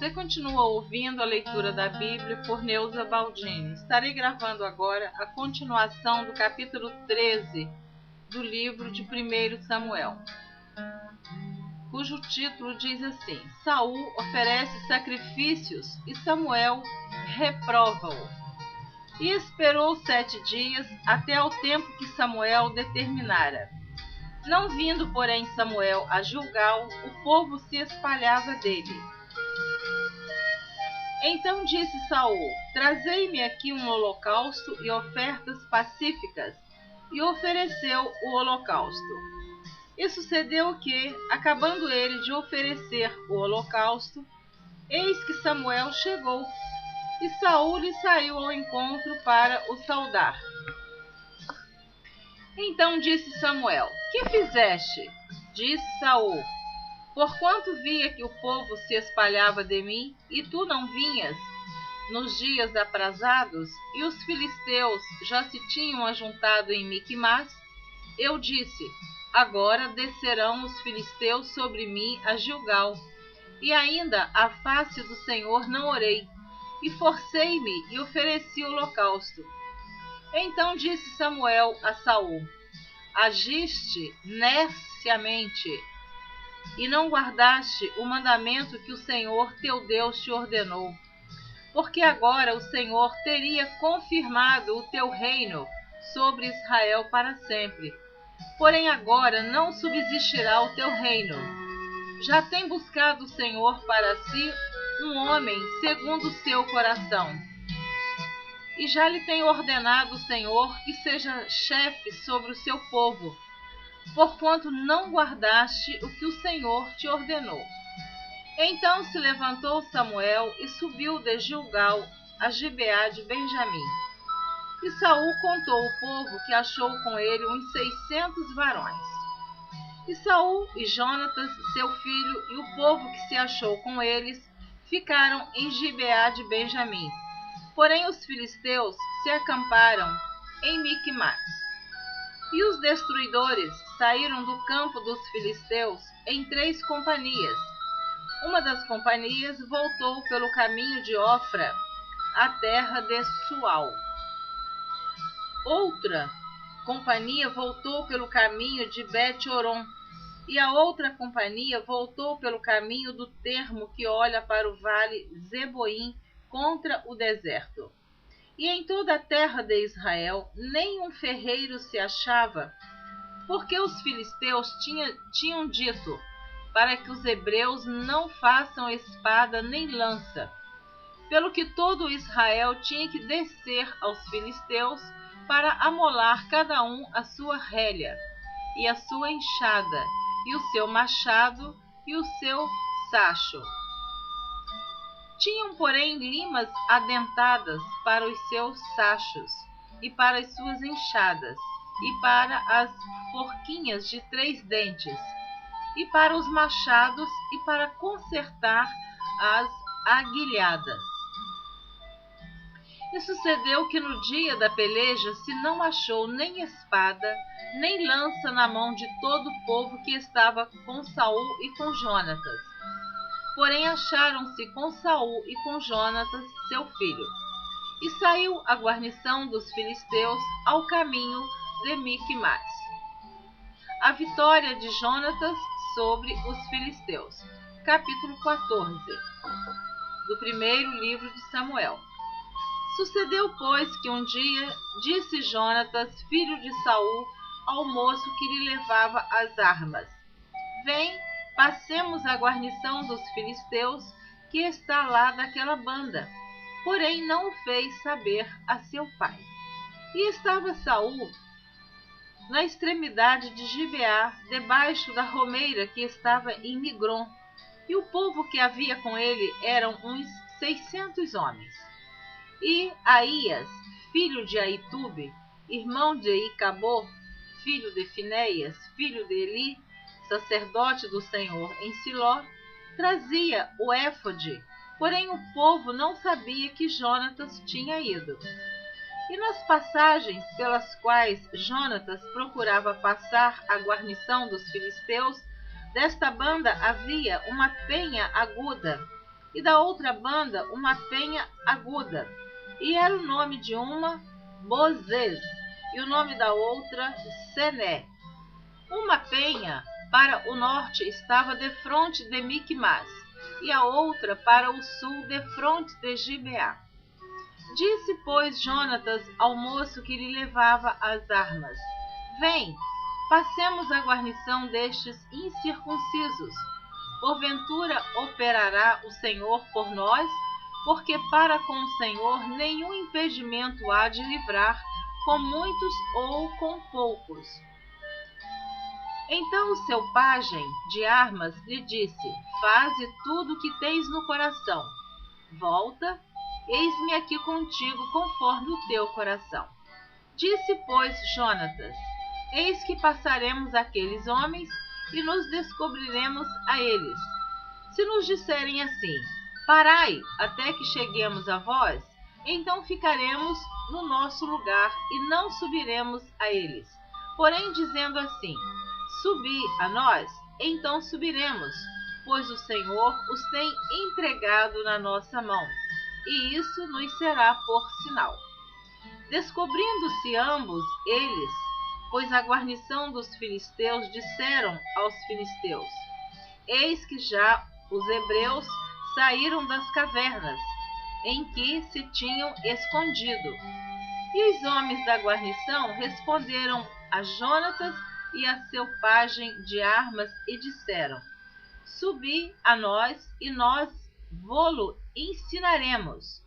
Você continua ouvindo a leitura da Bíblia por Neuza Baldini. Estarei gravando agora a continuação do capítulo 13 do livro de 1 Samuel, cujo título diz assim: Saul oferece sacrifícios e Samuel reprova-o. E esperou 7 dias, até ao tempo que Samuel determinara. Não vindo, porém, Samuel a Gilgal, o povo se espalhava dele. Então disse Saul: Trazei-me aqui um holocausto e ofertas pacíficas. E ofereceu o holocausto. E sucedeu que, acabando ele de oferecer o holocausto, eis que Samuel chegou, e Saul lhe saiu ao encontro para o saudar. Então disse Samuel: Que fizeste? Disse Saul: Porquanto via que o povo se espalhava de mim, e tu não vinhas nos dias aprazados, e os filisteus já se tinham ajuntado em Miquimás, eu disse: Agora descerão os filisteus sobre mim a Gilgal. E ainda à face do Senhor não orei, e forcei-me e ofereci o holocausto. Então disse Samuel a Saul: Agiste nesciamente, e não guardaste o mandamento que o Senhor teu Deus te ordenou. Porque agora o Senhor teria confirmado o teu reino sobre Israel para sempre. Porém agora não subsistirá o teu reino. Já tem buscado o Senhor para si um homem segundo o seu coração. E já lhe tem ordenado o Senhor que seja chefe sobre o seu povo, porquanto não guardaste o que o Senhor te ordenou. Então se levantou Samuel e subiu de Gilgal a Gibeá de Benjamim. E Saul contou o povo que achou com ele uns 600 varões. E Saul e Jonatas, seu filho, e o povo que se achou com eles, ficaram em Gibeá de Benjamim. Porém os filisteus se acamparam em Miquimás. E os destruidores saíram do campo dos filisteus em 3 companhias. Uma das companhias voltou pelo caminho de Ofra, à terra de Sual. Outra companhia voltou pelo caminho de Bet-Horon, e a outra companhia voltou pelo caminho do termo que olha para o vale Zeboim contra o deserto. E em toda a terra de Israel nem um ferreiro se achava, porque os filisteus tinham dito: para que os hebreus não façam espada nem lança. Pelo que todo Israel tinha que descer aos filisteus para amolar cada um a sua relha, e a sua enxada, e o seu machado, e o seu sacho. Tinham, porém, limas adentadas para os seus sachos, e para as suas enxadas, e para as forquinhas de 3 dentes, e para os machados, e para consertar as aguilhadas. E sucedeu que no dia da peleja se não achou nem espada, nem lança na mão de todo o povo que estava com Saul e com Jonatas. Porém acharam-se com Saul e com Jonatas, seu filho. E saiu a guarnição dos filisteus ao caminho de Miquimás. A vitória de Jonatas sobre os filisteus. Capítulo 14 do primeiro livro de Samuel. Sucedeu, pois, que um dia disse Jonatas, filho de Saul, ao moço que lhe levava as armas: Vem, passemos a guarnição dos filisteus, que está lá daquela banda. Porém não o fez saber a seu pai. E estava Saul na extremidade de Gibeá, debaixo da romeira que estava em Migron, e o povo que havia com ele eram uns 600 homens. E Aías, filho de Aitube, irmão de Icabô, filho de Finéias, filho de Eli, sacerdote do Senhor em Siló, trazia o éfode, porém o povo não sabia que Jonatas tinha ido. E nas passagens pelas quais Jonatas procurava passar a guarnição dos filisteus, desta banda havia uma penha aguda, e da outra banda uma penha aguda, e era o nome de uma Bozez, e o nome da outra Sené. Uma penha para o norte estava defronte de Micmas, e a outra para o sul defronte de Gibeá. Disse, pois, Jonatas ao moço que lhe levava as armas: Vem, passemos a guarnição destes incircuncisos. Porventura operará o Senhor por nós, porque para com o Senhor nenhum impedimento há de livrar, com muitos ou com poucos. Então o seu pajem de armas lhe disse: Faze tudo o que tens no coração. Volta, eis-me aqui contigo conforme o teu coração. Disse, pois, Jonatas: Eis que passaremos aqueles homens e nos descobriremos a eles. Se nos disserem assim: Parai, até que cheguemos a vós, então ficaremos no nosso lugar e não subiremos a eles. Porém, dizendo assim: Subi a nós, então subiremos, pois o Senhor os tem entregado na nossa mão, e isso nos será por sinal. Descobrindo-se ambos eles, pois a guarnição dos filisteus, disseram aos filisteus: Eis que já os hebreus saíram das cavernas, em que se tinham escondido. E os homens da guarnição responderam a Jonatas e a seu pajem de armas e disseram: Subi a nós e nós vô-lo ensinaremos.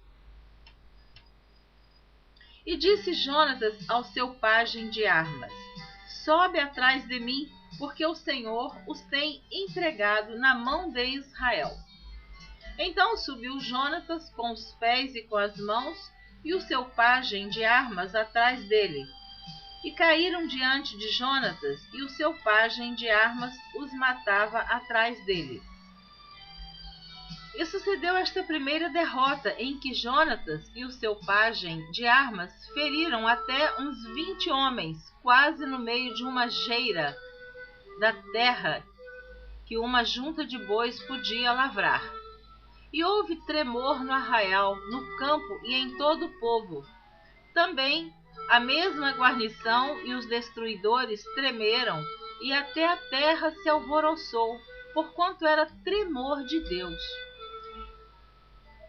E disse Jonatas ao seu pajem de armas: Sobe atrás de mim, porque o Senhor os tem entregado na mão de Israel. Então subiu Jonatas com os pés e com as mãos, e o seu pajem de armas atrás dele. E caíram diante de Jonatas, e o seu pajem de armas os matava atrás dele. E sucedeu esta primeira derrota, em que Jonatas e o seu pajem de armas feriram até uns 20 homens, quase no meio de uma geira da terra que uma junta de bois podia lavrar. E houve tremor no arraial, no campo e em todo o povo. Também a mesma guarnição e os destruidores tremeram, e até a terra se alvoroçou, porquanto era tremor de Deus.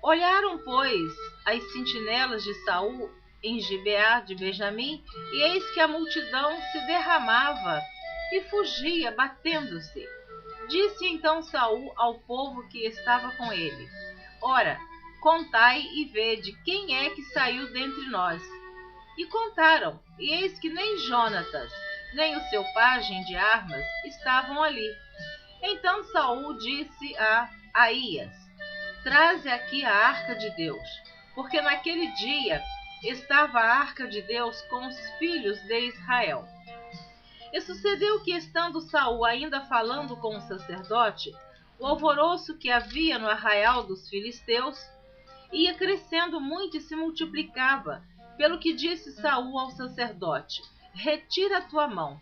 Olharam, pois, as sentinelas de Saul em Gibeá de Benjamim, e eis que a multidão se derramava e fugia, batendo-se. Disse então Saul ao povo que estava com ele: Ora, contai e vede quem é que saiu dentre nós. E contaram, e eis que nem Jonatas, nem o seu pajem de armas estavam ali. Então Saul disse a Aías: Traze aqui a arca de Deus, porque naquele dia estava a arca de Deus com os filhos de Israel. E sucedeu que, estando Saul ainda falando com o sacerdote, o alvoroço que havia no arraial dos filisteus ia crescendo muito e se multiplicava, pelo que disse Saul ao sacerdote: Retira a tua mão.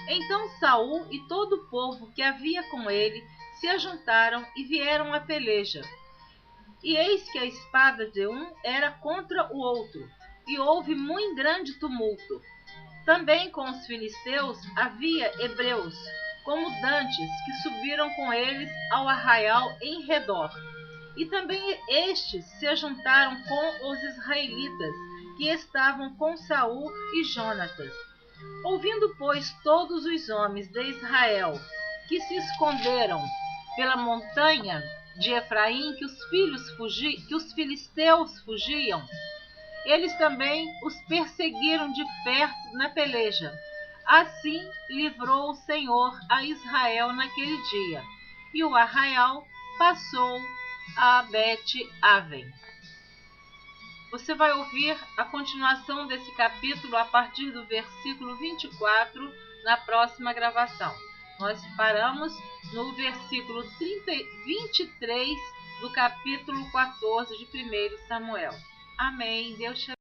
Então Saul e todo o povo que havia com ele se ajuntaram e vieram à peleja. E eis que a espada de um era contra o outro, e houve muito grande tumulto. Também com os filisteus havia hebreus, como dantes, que subiram com eles ao arraial em redor. E também estes se ajuntaram com os israelitas, que estavam com Saul e Jonatas. Ouvindo, pois, todos os homens de Israel, que se esconderam pela montanha de Efraim, que os filisteus fugiam, eles também os perseguiram de perto na peleja. Assim livrou o Senhor a Israel naquele dia, e o arraial passou a Bet-Aven. Você vai ouvir a continuação desse capítulo a partir do versículo 24 na próxima gravação. Nós paramos no versículo 23 do capítulo 14 de 1 Samuel. Amém. Deus te abençoe.